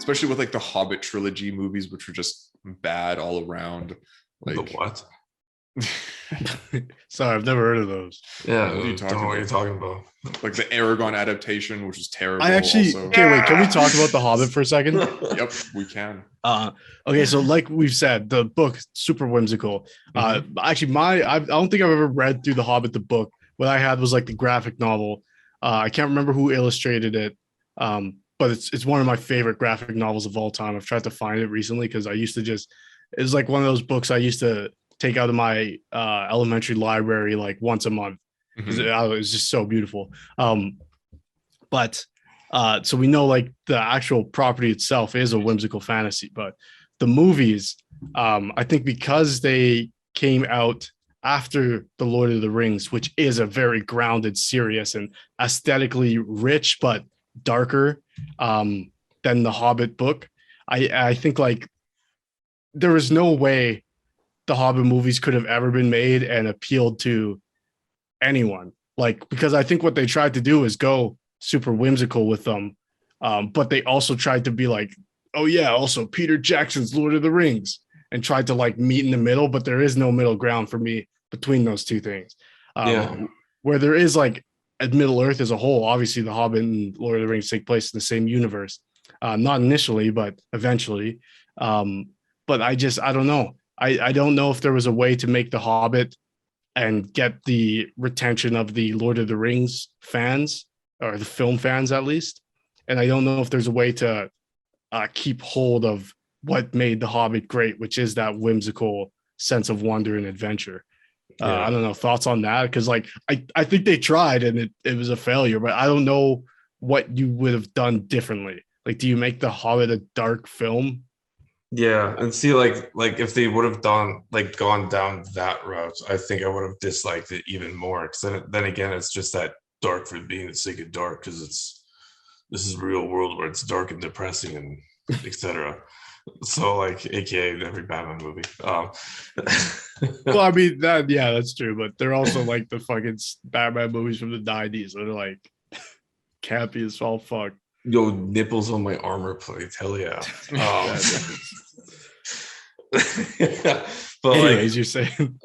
especially with like the Hobbit trilogy movies, which were just bad all around. Like The what? Sorry, I've never heard of those. Yeah, What are you don't talking know what about? you're talking about. Like the Aragon adaptation, which was terrible. I actually Also, okay. Wait, can we talk about the Hobbit for a second? yep, we can. Okay, so like we've said, the book super whimsical. Actually, I don't think I've ever read through the Hobbit the book. What I had was like the graphic novel. I can't remember who illustrated it, but it's one of my favorite graphic novels of all time. I've tried to find it recently because I used to just it was like one of those books I used to take out of my elementary library like once a month because it was just so beautiful. But so we know like the actual property itself is a whimsical fantasy, but the movies, I think because they came out after the Lord of the Rings, which is a very grounded, serious, and aesthetically rich but darker than the Hobbit book. I think like there is no way the Hobbit movies could have ever been made and appealed to anyone. Like because I think what they tried to do is go super whimsical with them, but they also tried to be like, oh yeah, also Peter Jackson's Lord of the Rings, and tried to like meet in the middle. But there is no middle ground for me between those two things. Where there is like at Middle Earth as a whole, obviously the Hobbit and Lord of the Rings take place in the same universe, not initially, but eventually. But I don't know. I don't know if there was a way to make the Hobbit and get the retention of the Lord of the Rings fans or the film fans at least. And I don't know if there's a way to keep hold of what made The Hobbit great, which is that whimsical sense of wonder and adventure. I don't know, thoughts on that? Because like I think they tried and it was a failure, but I don't know what you would have done differently. Like, do you make The Hobbit a dark film? Yeah, and see, like if they would have gone down that route, I think I would have disliked it even more. Because then again, it's just that dark for being the sake of dark. Because this is real world where it's dark and depressing and etc. So like, AKA every Batman movie. Well, I mean that's true, but they're also like the fucking Batman movies from the '90s. They're like campy as all fuck. Yo, nipples on my armor plate, hell yeah. But anyways, you're saying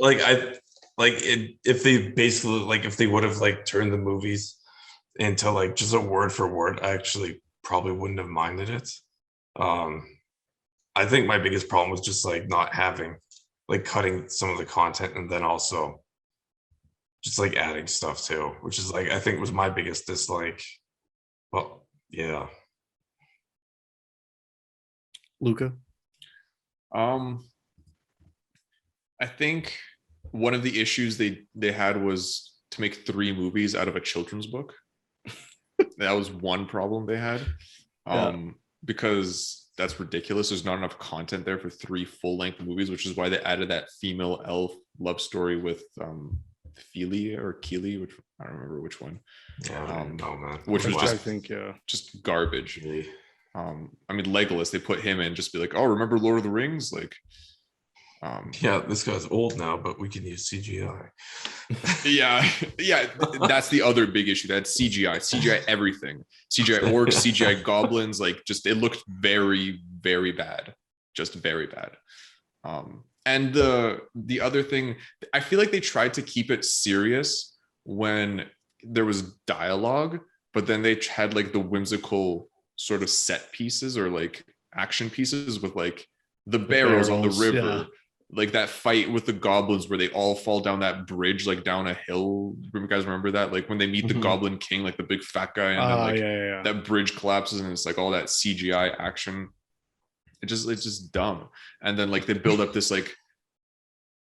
if they basically if they would have like turned the movies into like just a word for word, I actually probably wouldn't have minded it. I think my biggest problem was just like not having like cutting some of the content and then also just like adding stuff too, which is like I think was my biggest dislike. Well, yeah. Luca? I think one of the issues they had was to make 3 movies out of a children's book. That was one problem they had. Because that's ridiculous. There's not enough content there for 3 full-length movies, which is why they added that female elf love story with Feely or Keely, which I don't remember which one. Which was just, I think, just garbage. Really? I mean, Legolas, they put him in just be like, oh, remember Lord of the Rings? Like, yeah, this guy's old now, but we can use CGI. yeah, that's the other big issue. That's CGI everything. CGI orcs, CGI goblins, like just it looked very, very bad. Just very bad. And the other thing, I feel like they tried to keep it serious when there was dialogue, but then they had like the whimsical sort of set pieces or like action pieces with like the barrels on the river, like that fight with the goblins where they all fall down that bridge, like down a hill. You guys remember that? Like when they meet the Goblin King, like the big fat guy, and then that bridge collapses and it's like all that CGI action. It's just dumb. And then like they build up this like,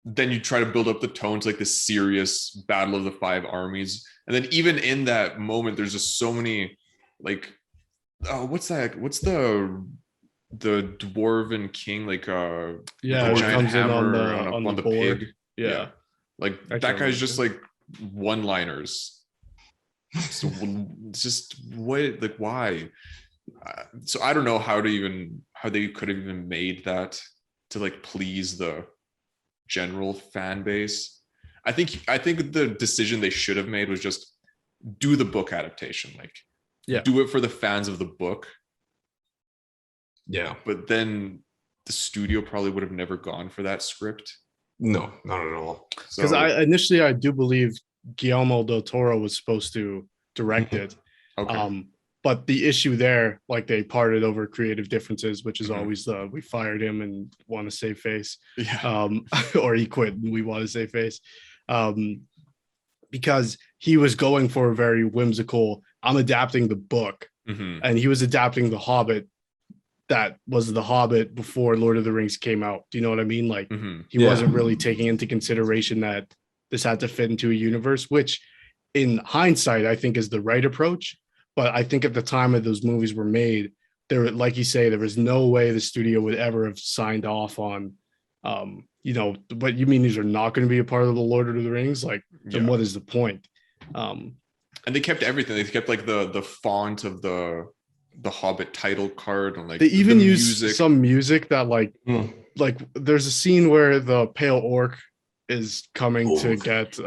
then you try to build up the tone to like this serious battle of the 5 armies. And then even in that moment, there's just so many like, what's that? What's the dwarven king, like comes hammer on the board. Pig. Yeah. Like that guy's just like one-liners. So it's just what, like, why? So I don't know how they could have even made that to like please the general fan base. I think the decision they should have made was just do the book adaptation, like do it for the fans of the book. Yeah. But then the studio probably would have never gone for that script. No, not at all. Because So I do believe Guillermo del Toro was supposed to direct it. okay. But the issue there, like they parted over creative differences, which is Mhm. always we fired him and want to save face, Yeah. or he quit and we want to save face, because he was going for a very whimsical. I'm adapting the book, Mhm. and he was adapting the Hobbit. That was the Hobbit before Lord of the Rings came out. Do you know what I mean? Like Mhm. he Yeah. wasn't really taking into consideration that this had to fit into a universe, which in hindsight, I think is the right approach. But I think at the time that those movies were made, there, like you say, there was no way the studio would ever have signed off on, but you mean these are not going to be a part of the Lord of the Rings? Like, then Yeah. what is the point? And they kept everything. They kept like the font of the Hobbit title card and like They even the use music. some music that Mm. like there's a scene where the pale orc is coming Oh. to get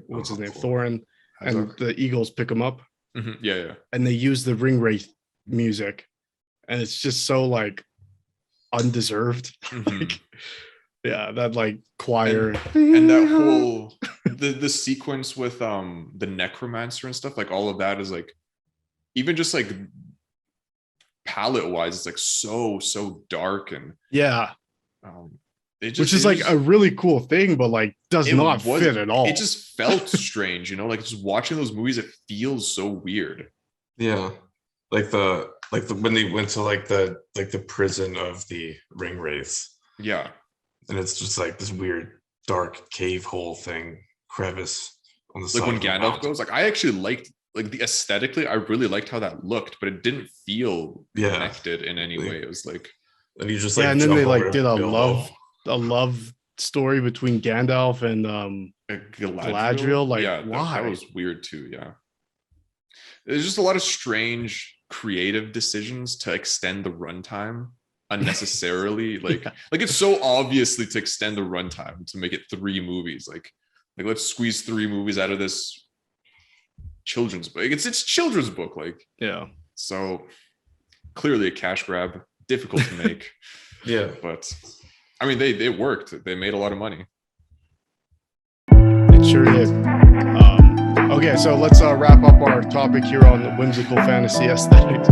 what's his name, Thorin, and the eagles pick him up, Mhm. Yeah. and they use the ring wraith music, and it's just so like undeserved. Mhm. Like, yeah, that like choir And that whole the sequence with the necromancer and stuff, like all of that is like, even just like palette wise, it's like so dark, and yeah, it just, which is like a really cool thing, but like does not fit at all. It just felt strange, like just watching those movies, it feels so weird. Yeah. Like the when they went to like the prison of the ring wraiths, Yeah. and it's just like this weird dark cave hole thing, crevice on the Like side when of the Gandalf mountain. goes, like I actually liked like the aesthetically, I really liked how that looked, but it didn't feel Yeah. connected in any Like- way. It was like, And you just like and then jump they over like to did a Bilbo. love story between Gandalf and Galadriel. Like, yeah, why? that was weird too. Yeah. There's just a lot of strange creative decisions to extend the runtime unnecessarily. Like it's so obviously to extend the runtime to make it 3 movies. Like let's squeeze 3 movies out of this children's book. It's children's book. Like, Yeah. so clearly a cash grab, difficult to make. Yeah. But I mean, they worked. They made a lot of money. It sure did. Okay, so let's wrap up our topic here on the whimsical fantasy aesthetics.